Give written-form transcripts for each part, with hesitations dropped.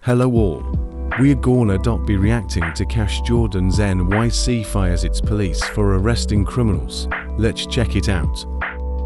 Hello all. We're gonna be reacting to Cash Jordan's NYC fires its police for arresting criminals. Let's check it out.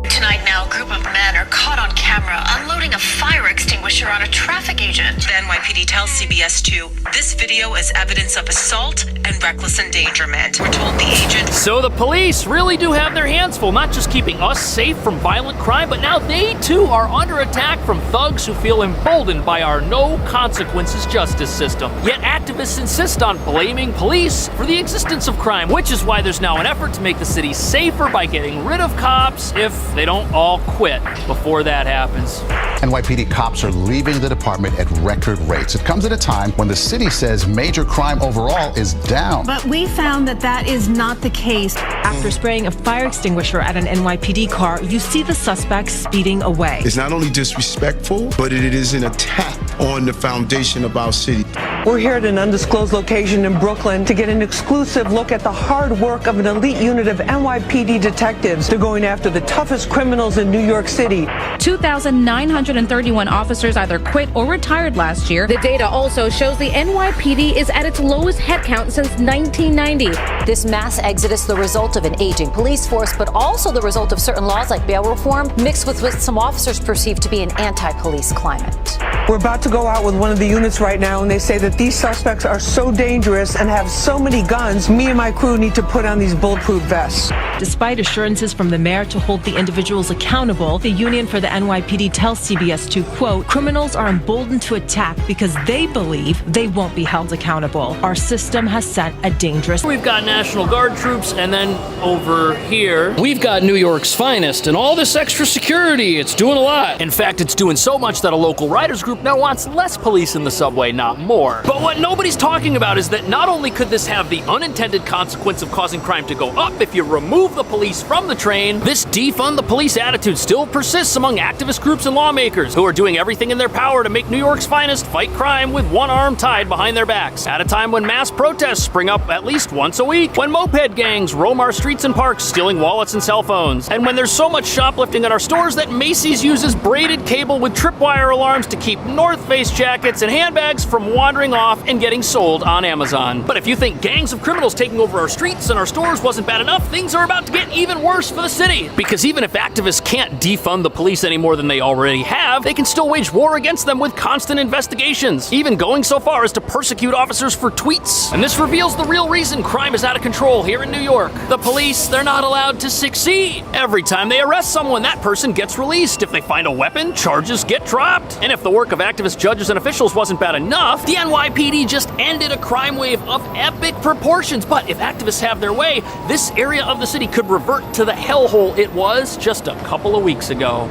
Tonight now, a group of men are caught on camera unloading a fire extinguisher on a traffic agent. The NYPD tells CBS 2 this video is evidence of assault and reckless endangerment. We're told the agent... So the police really do have their hands full, not just keeping us safe from violent crime, but now they too are under attack from thugs who feel emboldened by our no-consequences justice system. Yet activists insist on blaming police for the existence of crime, which is why there's now an effort to make the city safer by getting rid of cops if they don't all quit before that happens. NYPD cops are leaving the department at record rates. It comes at a time when the city says major crime overall is down. But we found that that is not the case. After spraying a fire extinguisher at an NYPD car, you see the suspect speeding away. It's not only disrespectful, but it is an attack on the foundation of our city. We're here at an undisclosed location in Brooklyn to get an exclusive look at the hard work of an elite unit of NYPD detectives. They're going after the toughest criminals in New York City. 2,931 officers either quit or retired last year. The data also shows the NYPD is at its lowest headcount since 1990. This mass exodus the result of an aging police force, but also the result of certain laws like bail reform, mixed with what some officers perceive to be an anti-police climate. We're about to go out with one of the units right now, and they say that these suspects are so dangerous and have so many guns, me and my crew need to put on these bulletproof vests. Despite assurances from the mayor to hold the individuals accountable, the union for the NYPD tells CBS 2, quote, criminals are emboldened to attack because they believe they won't be held accountable. Our system has set a dangerous... We've got National Guard troops, and then over here, we've got New York's finest, and all this extra security. It's doing a lot. In fact, it's doing so much that a local riders group now wants less police in the subway, not more. But what nobody's talking about is that not only could this have the unintended consequence of causing crime to go up if you remove the police from the train, this defund the police attitude still persists among activist groups and lawmakers who are doing everything in their power to make New York's finest fight crime with one arm tied behind their backs, at a time when mass protests spring up at least once a week, when moped gangs roam our streets and parks stealing wallets and cell phones, and when there's so much shoplifting at our stores that Macy's uses braided cable with tripwire alarms to keep North Face jackets and handbags from wandering off and getting sold on Amazon. But if you think gangs of criminals taking over our streets and our stores wasn't bad enough, things are about to get even worse for the city. Because even if activists can't defund the police any more than they already have, they can still wage war against them with constant investigations, even going so far as to persecute officers for tweets. And this reveals the real reason crime is out of control here in New York. The police, they're not allowed to succeed. Every time they arrest someone, that person gets released. If they find a weapon, charges get dropped. And if the work of activist judges and officials wasn't bad enough, the NYPD just ended a crime wave of epic proportions. But if activists have their way, this area of the city could revert to the hellhole it was just a couple of weeks ago.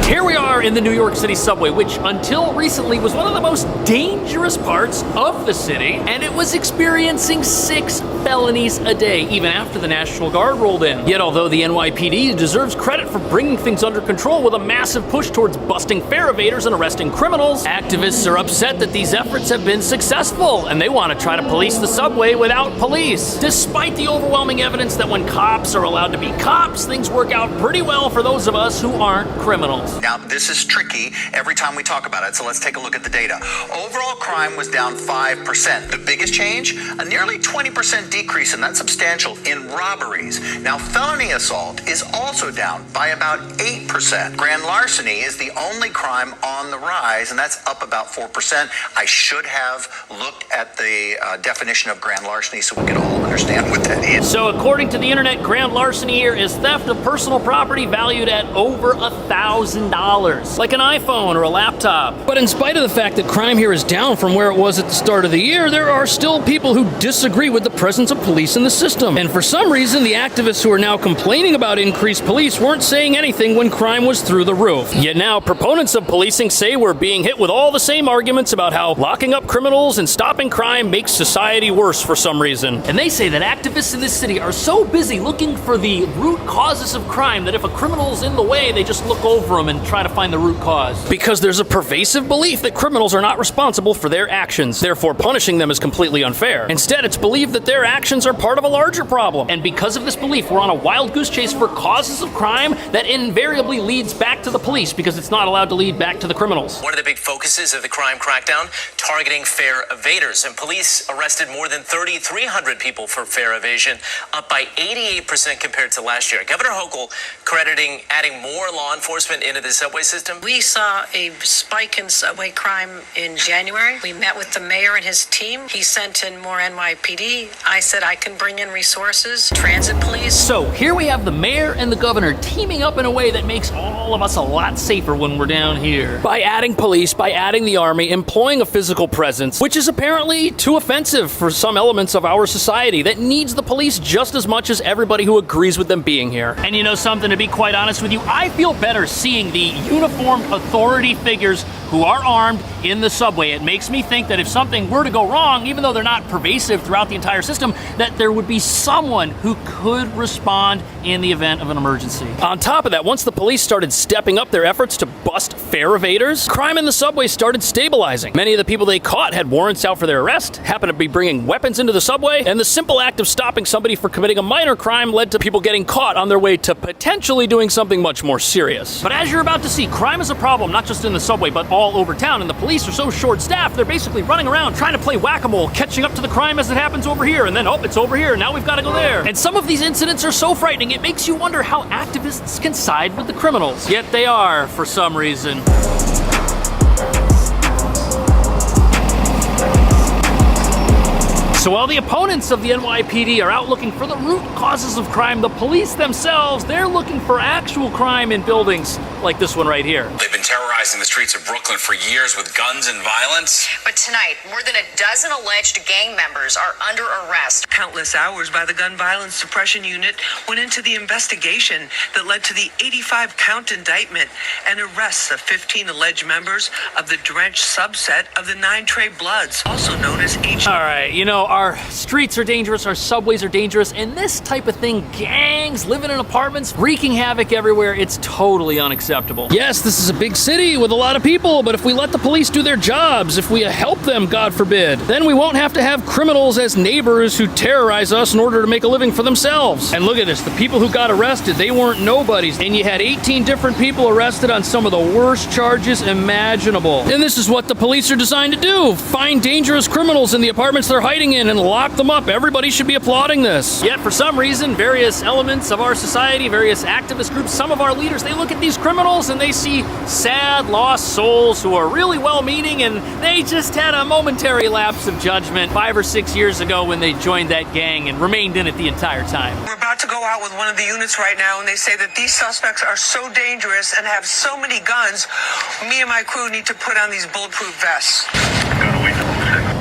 Here we are in the New York City subway, which until recently was one of the most dangerous parts of the city, and it was experiencing 6 felonies a day, even after the National Guard rolled in. Yet although the NYPD deserves credit for bringing things under control with a massive push towards busting fare evaders and arresting criminals, activists are upset that these efforts have been successful, and they want to try to police the subway without police. Despite the overwhelming evidence that when cops are allowed to be cops, things work out pretty well for those of us who aren't criminals. Now, this is tricky every time we talk about it, so let's take a look at the data. Overall crime was down 5%. The biggest change? A nearly 20% decrease, and that's substantial, in robberies. Now, felony assault is also down by about 8%. Grand larceny is the only crime on the rise, and that's up about 4%. I should have looked at the definition of grand larceny so we could all understand what that is. So according to the internet, grand larceny here is theft of personal property valued at over $1,000, like an iPhone or a laptop. But in spite of the fact that crime here is down from where it was at the start of the year, there are still people who disagree with the presence of police in the system. And for some reason, the activists who are now complaining about increased police weren't saying anything when crime was through the roof. Yet now, proponents of policing say we're being hit with all the same arguments about how locking up criminals and stopping crime makes society worse for some reason. And they say that activists in this city are so busy looking for the root causes of crime that if a criminal's in the way, they just look over them and try to find the the root cause. Because there's a pervasive belief that criminals are not responsible for their actions. Therefore, punishing them is completely unfair. Instead, it's believed that their actions are part of a larger problem. And because of this belief, we're on a wild goose chase for causes of crime that invariably leads back to the police because it's not allowed to lead back to the criminals. One of the big focuses of the crime crackdown, targeting fare evaders. And police arrested more than 3,300 people for fare evasion, up by 88% compared to last year. Governor Hochul crediting adding more law enforcement into the subway system. We saw a spike in subway crime in January. We met with the mayor and his team. He sent in more NYPD. I said I can bring in resources, transit police. So here we have the mayor and the governor teaming up in a way that makes all of us a lot safer when we're down here. By adding police, by adding the army, employing a physical presence, which is apparently too offensive for some elements of our society that needs the police just as much as everybody who agrees with them being here. And you know something, to be quite honest with you, I feel better seeing the uniformed authority figures who are armed in the subway. It makes me think that if something were to go wrong, even though they're not pervasive throughout the entire system, that there would be someone who could respond in the event of an emergency. On top of that, once the police started stepping up their efforts to bust fare evaders, crime in the subway started stabilizing. Many of the people they caught had warrants out for their arrest, happened to be bringing weapons into the subway, and the simple act of stopping somebody for committing a minor crime led to people getting caught on their way to potentially doing something much more serious. But as you're about to see, crime is a problem not just in the subway, but all over town, and the police are so short-staffed, they're basically running around trying to play whack-a-mole, catching up to the crime as it happens over here, and then, oh, it's over here, now we've got to go there. And some of these incidents are so frightening, it makes you wonder how activists can side with the criminals. Yet they are, for some reason. So while the opponents of the NYPD are out looking for the root causes of crime, the police themselves, they're looking for actual crime in buildings like this one right here. They've been terrorizing the streets of Brooklyn for years with guns and violence. But tonight, more than a dozen alleged gang members are under arrest. Countless hours by the Gun Violence Suppression Unit went into the investigation that led to the 85-count indictment and arrests of 15 alleged members of the drenched subset of the 9 Trey Bloods, also known as H. All right, you know, our streets are dangerous, our subways are dangerous, and this type of thing, gangs living in apartments, wreaking havoc everywhere, it's totally unacceptable. Yes, this is a big city with a lot of people, but if we let the police do their jobs, if we help them, God forbid, then we won't have to have criminals as neighbors who terrorize us in order to make a living for themselves. And look at this, the people who got arrested, they weren't nobodies, and you had 18 different people arrested on some of the worst charges imaginable. And this is what the police are designed to do, find dangerous criminals in the apartments they're hiding in and lock them up. Everybody should be applauding this. Yet for some reason, various elements of our society, various activist groups, some of our leaders, they look at these criminals and they see sad, lost souls who are really well-meaning, and they just had a momentary lapse of judgment 5 or 6 years ago when they joined that gang and remained in it the entire time. We're about to go out with one of the units right now, and they say that these suspects are so dangerous and have so many guns, me and my crew need to put on these bulletproof vests.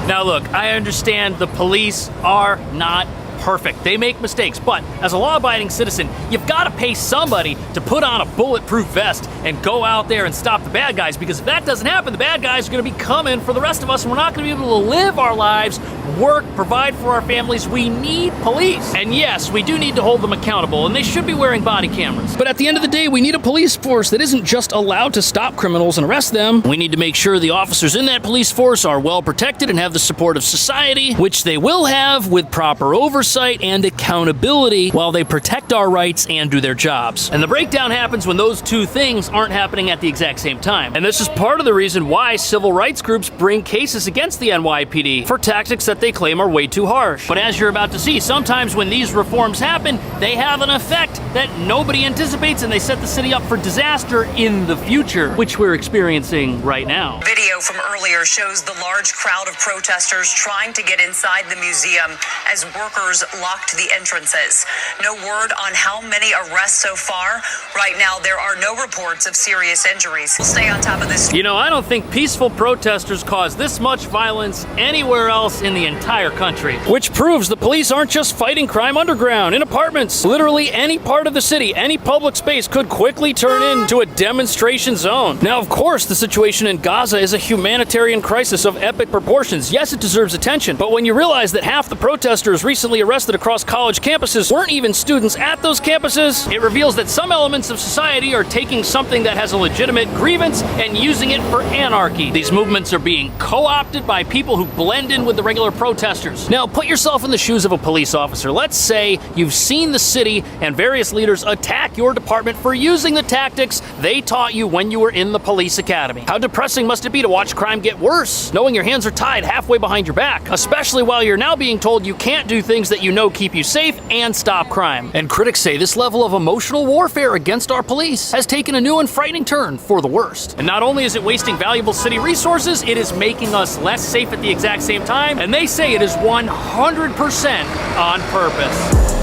Now look, I understand the police are not perfect. They make mistakes, but as a law-abiding citizen, you've got to pay somebody to put on a bulletproof vest and go out there and stop the bad guys, because if that doesn't happen, the bad guys are going to be coming for the rest of us, and we're not going to be able to live our lives, work, provide for our families. We need police. And yes, we do need to hold them accountable, and they should be wearing body cameras. But at the end of the day, we need a police force that isn't just allowed to stop criminals and arrest them. We need to make sure the officers in that police force are well protected and have the support of society, which they will have with proper oversight and accountability while they protect our rights and do their jobs. And the breakdown happens when those two things aren't happening at the exact same time. And this is part of the reason why civil rights groups bring cases against the NYPD for tactics that they claim are way too harsh. But as you're about to see, sometimes when these reforms happen, they have an effect that nobody anticipates, and they set the city up for disaster in the future, which we're experiencing right now. Video from earlier shows the large crowd of protesters trying to get inside the museum as workers locked the entrances. No word on how many arrests so far. Right now, there are no reports of serious injuries. We'll stay on top of this. You know, I don't think peaceful protesters cause this much violence anywhere else in the entire country, which proves the police aren't just fighting crime underground, in apartments, literally any part part of the city, any public space could quickly turn into a demonstration zone. Now, of course, the situation in Gaza is a humanitarian crisis of epic proportions. Yes, it deserves attention, but when you realize that half the protesters recently arrested across college campuses weren't even students at those campuses, it reveals that some elements of society are taking something that has a legitimate grievance and using it for anarchy. These movements are being co-opted by people who blend in with the regular protesters. Now, put yourself in the shoes of a police officer. Let's say you've seen the city and various leaders attack your department for using the tactics they taught you when you were in the police academy. How depressing must it be to watch crime get worse, knowing your hands are tied halfway behind your back, especially while you're now being told you can't do things that you know keep you safe and stop crime. And critics say this level of emotional warfare against our police has taken a new and frightening turn for the worst. And not only is it wasting valuable city resources, it is making us less safe at the exact same time, and they say it is 100% on purpose.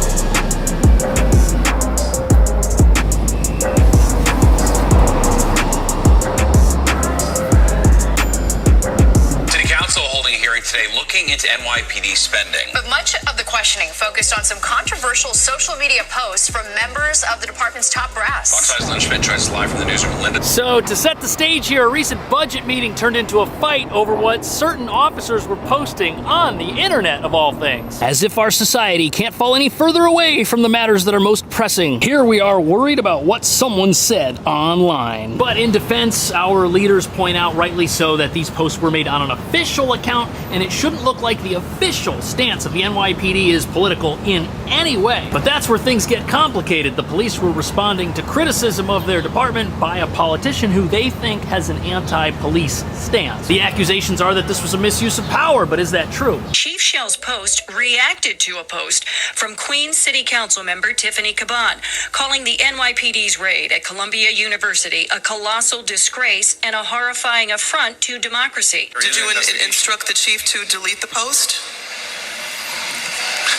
Today, looking into NYPD spending. But much of the questioning focused on some controversial social media posts from members of the department's top brass. Fox 5's Lynn Schmidt joins us live from the newsroom. Linda. So, to set the stage here, a recent budget meeting turned into a fight over what certain officers were posting on the internet, of all things. As if our society can't fall any further away from the matters that are most pressing. Here we are worried about what someone said online. But in defense, our leaders point out, rightly so, that these posts were made on an official account, and it shouldn't look like the official stance of the NYPD is political in any way. But that's where things get complicated. The police were responding to criticism of their department by a politician who they think has an anti-police stance. The accusations are that this was a misuse of power, but is that true? Chief Shell's post reacted to a post from Queens City Council member Tiffany Caban, calling the NYPD's raid at Columbia University a colossal disgrace and a horrifying affront to democracy. Did you instruct the chief to delete the post?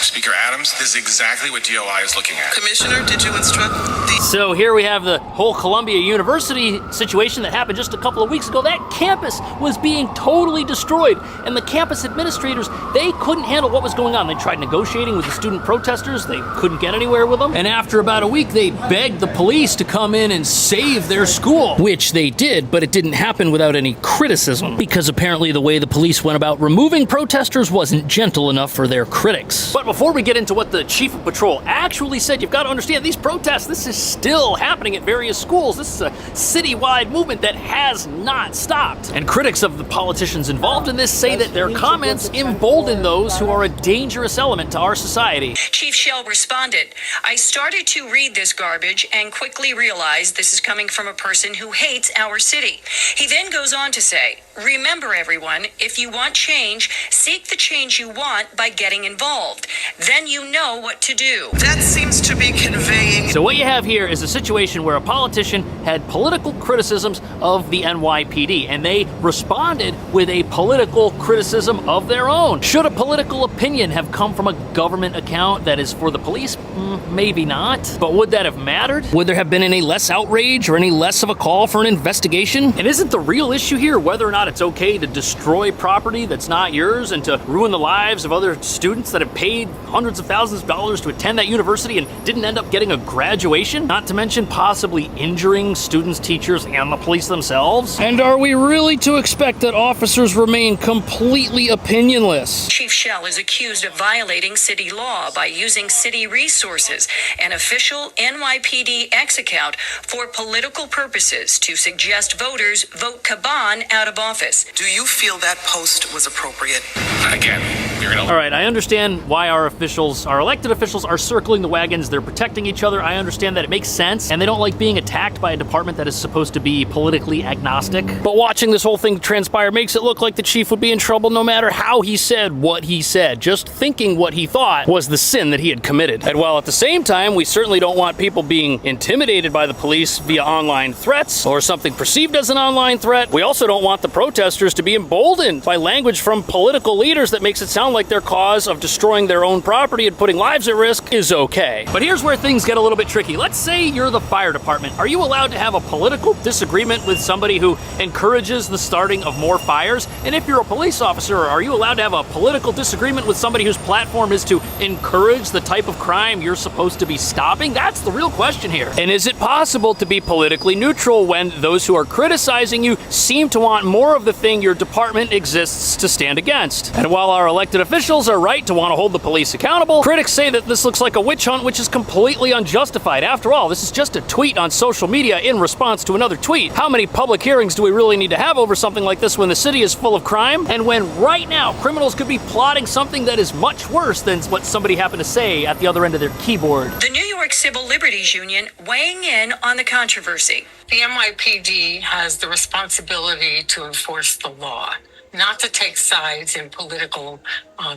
Speaker Adams, this is exactly what DOI is looking at. Commissioner, did you instruct the... So here we have the whole Columbia University situation that happened just a couple of weeks ago. That campus was being totally destroyed, and the campus administrators, they couldn't handle what was going on. They tried negotiating with the student protesters. They couldn't get anywhere with them. And after about a week, they begged the police to come in and save their school, which they did, but it didn't happen without any criticism, because apparently the way the police went about removing protesters wasn't gentle enough for their critics. But before we get into what the chief of patrol actually said, you've got to understand these protests, this is still happening at various schools. This is a citywide movement that has not stopped. And critics of the politicians involved in this say that their comments embolden those who are a dangerous element to our society. Chief Shell responded, "I started to read this garbage and quickly realized this is coming from a person who hates our city." He then goes on to say, "Remember, everyone, if you want change, seek the change you want by getting involved. Then you know what to do." That seems to be conveying... So what you have here is a situation where a politician had political criticisms of the NYPD, and they responded with a political criticism of their own. Should a political opinion have come from a government account that is for the police? Maybe not. But would that have mattered? Would there have been any less outrage or any less of a call for an investigation? And isn't the real issue here whether or not it's okay to destroy property that's not yours and to ruin the lives of other students that have paid hundreds of thousands of dollars to attend that university and didn't end up getting a graduation? Not to mention possibly injuring students, teachers, and the police themselves? And are we really to expect that officers remain completely opinionless? Chief Shell is accused of violating city law by using city resources, an official NYPD X account, for political purposes to suggest voters vote Caban out of office. Do you feel that post was appropriate? Again, you're gonna... All right, I understand why our elected officials are circling the wagons. They're protecting each other. I understand that it makes sense, and they don't like being attacked by a department that is supposed to be politically agnostic. But watching this whole thing transpire makes it look like the chief would be in trouble no matter how he said what he said. Just thinking what he thought was the sin that he had committed. And while at the same time, we certainly don't want people being intimidated by the police via online threats or something perceived as an online threat, we also don't want the protesters to be emboldened by language from political leaders that makes it sound like their cause of destroying their their own property and putting lives at risk is okay. But here's where things get a little bit tricky. Let's say you're the fire department. Are you allowed to have a political disagreement with somebody who encourages the starting of more fires? And if you're a police officer, are you allowed to have a political disagreement with somebody whose platform is to encourage the type of crime you're supposed to be stopping? That's the real question here. And is it possible to be politically neutral when those who are criticizing you seem to want more of the thing your department exists to stand against? And while our elected officials are right to want to hold the police accountable, critics say that this looks like a witch hunt, which is completely unjustified. After all, this is just a tweet on social media in response to another tweet. How many public hearings do we really need to have over something like this when the city is full of crime? And when right now criminals could be plotting something that is much worse than what somebody happened to say at the other end of their keyboard. The New York Civil Liberties Union weighing in on the controversy. The NYPD has the responsibility to enforce the law, not to take sides in political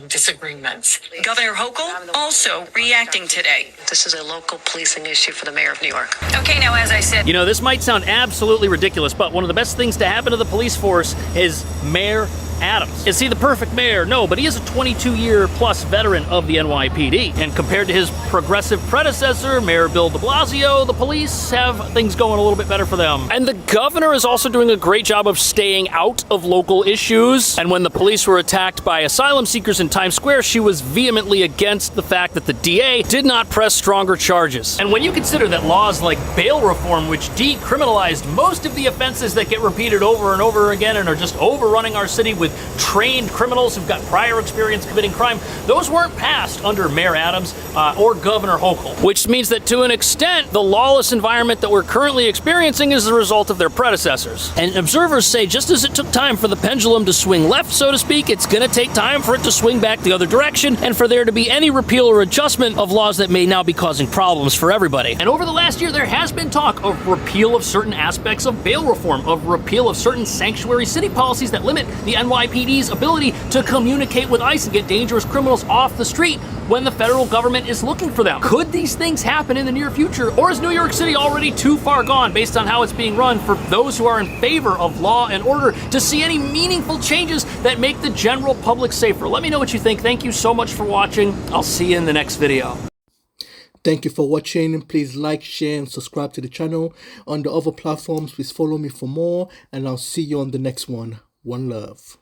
disagreements. Governor Hochul also reacting today. This is a local policing issue for the mayor of New York. Okay, now as I said, you know, this might sound absolutely ridiculous, but one of the best things to happen to the police force is Mayor Adams. Is he the perfect mayor? No, but he is a 22-year-plus veteran of the NYPD. And compared to his progressive predecessor, Mayor Bill de Blasio, the police have things going a little bit better for them. And the governor is also doing a great job of staying out of local issues. And when the police were attacked by asylum seekers in Times Square, she was vehemently against the fact that the DA did not press stronger charges. And when you consider that laws like bail reform, which decriminalized most of the offenses that get repeated over and over again and are just overrunning our city with trained criminals who've got prior experience committing crime, those weren't passed under Mayor Adams or Governor Hochul, which means that to an extent, the lawless environment that we're currently experiencing is the result of their predecessors. And observers say just as it took time for the pendulum to swing left, so to speak, it's going to take time for it to swing back the other direction and for there to be any repeal or adjustment of laws that may now be causing problems for everybody. And over the last year, there has been talk of repeal of certain aspects of bail reform, of repeal of certain sanctuary city policies that limit the NYPD's ability to communicate with ICE and get dangerous criminals off the street when the federal government is looking for them. Could these things happen in the near future, or is New York City already too far gone based on how it's being run for those who are in favor of law and order to see any meaningful changes that make the general public safer? Let me know what you think. Thank you so much for watching. I'll see you in the next video. Thank you for watching. Please like, share, and subscribe to the channel. On the other platforms, please follow me for more, and I'll see you on the next one. One love.